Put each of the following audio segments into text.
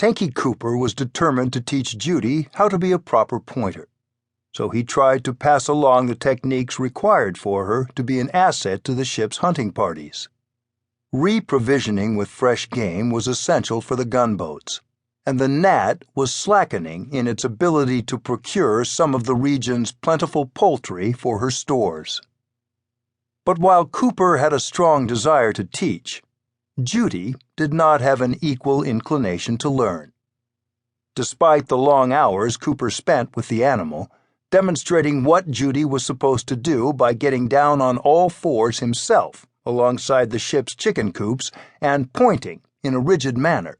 Tanky Cooper was determined to teach Judy how to be a proper pointer, so he tried to pass along the techniques required for her to be an asset to the ship's hunting parties. Re-provisioning with fresh game was essential for the gunboats, and the Nat was slackening in its ability to procure some of the region's plentiful poultry for her stores. But while Cooper had a strong desire to teach, Judy did not have an equal inclination to learn. Despite the long hours Cooper spent with the animal, demonstrating what Judy was supposed to do by getting down on all fours himself alongside the ship's chicken coops and pointing in a rigid manner,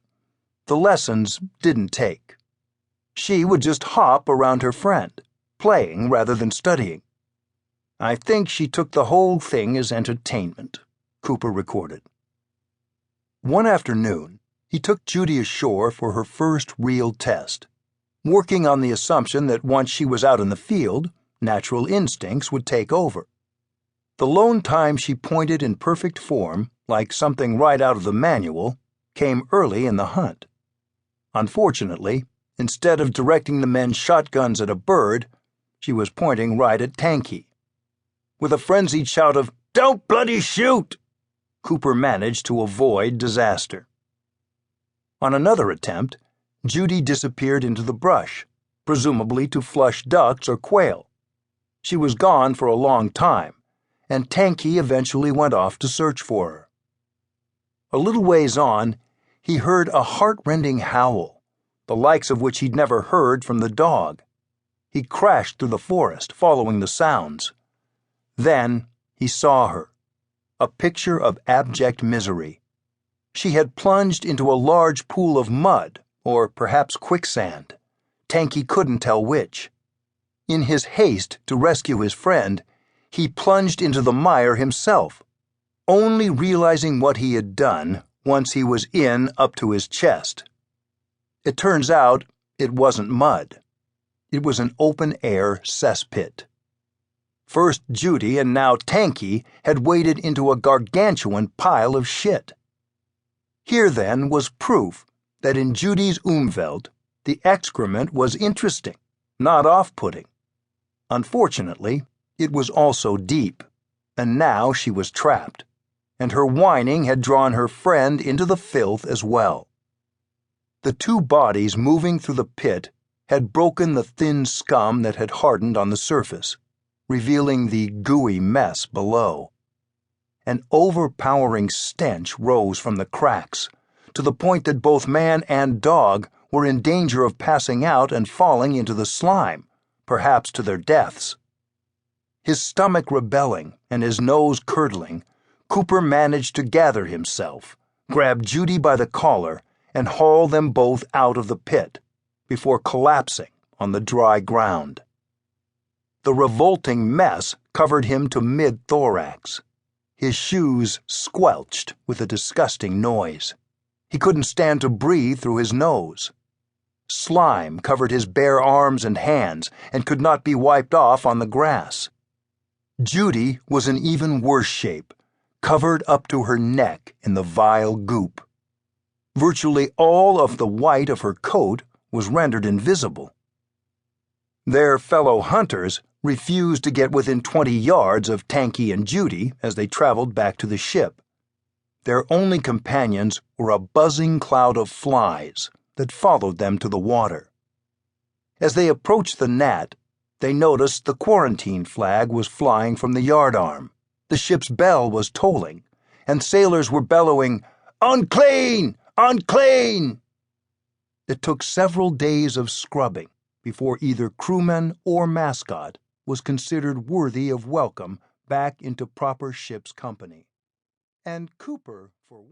the lessons didn't take. She would just hop around her friend, playing rather than studying. "I think she took the whole thing as entertainment," Cooper recorded. One afternoon, he took Judy ashore for her first real test, working on the assumption that once she was out in the field, natural instincts would take over. The lone time she pointed in perfect form, like something right out of the manual, came early in the hunt. Unfortunately, instead of directing the men's shotguns at a bird, she was pointing right at Tanky. With a frenzied shout of, "Don't bloody shoot!" Cooper managed to avoid disaster. On another attempt, Judy disappeared into the brush, presumably to flush ducks or quail. She was gone for a long time, and Tanky eventually went off to search for her. A little ways on, he heard a heart-rending howl, the likes of which he'd never heard from the dog. He crashed through the forest, following the sounds. Then he saw her, a picture of abject misery. She had plunged into a large pool of mud, or perhaps quicksand. Tanky couldn't tell which. In his haste to rescue his friend, he plunged into the mire himself, only realizing what he had done once he was in up to his chest. It turns out it wasn't mud. It was an open-air cesspit. First Judy and now Tanky had waded into a gargantuan pile of shit. Here, then, was proof that in Judy's Umwelt, the excrement was interesting, not off-putting. Unfortunately, it was also deep, and now she was trapped, and her whining had drawn her friend into the filth as well. The two bodies moving through the pit had broken the thin scum that had hardened on the surface, revealing the gooey mess below. An overpowering stench rose from the cracks, to the point that both man and dog were in danger of passing out and falling into the slime, perhaps to their deaths. His stomach rebelling and his nose curdling, Cooper managed to gather himself, grab Judy by the collar, and haul them both out of the pit, before collapsing on the dry ground. The revolting mess covered him to mid-thorax. His shoes squelched with a disgusting noise. He couldn't stand to breathe through his nose. Slime covered his bare arms and hands and could not be wiped off on the grass. Judy was in even worse shape, covered up to her neck in the vile goop. Virtually all of the white of her coat was rendered invisible. Their fellow hunters refused to get within 20 yards of Tanky and Judy as they traveled back to the ship. Their only companions were a buzzing cloud of flies that followed them to the water. As they approached the Nat, they noticed the quarantine flag was flying from the yardarm, the ship's bell was tolling, and sailors were bellowing, "Unclean! Unclean!" It took several days of scrubbing before either crewman or mascot was considered worthy of welcome back into proper ship's company. And Cooper, for one,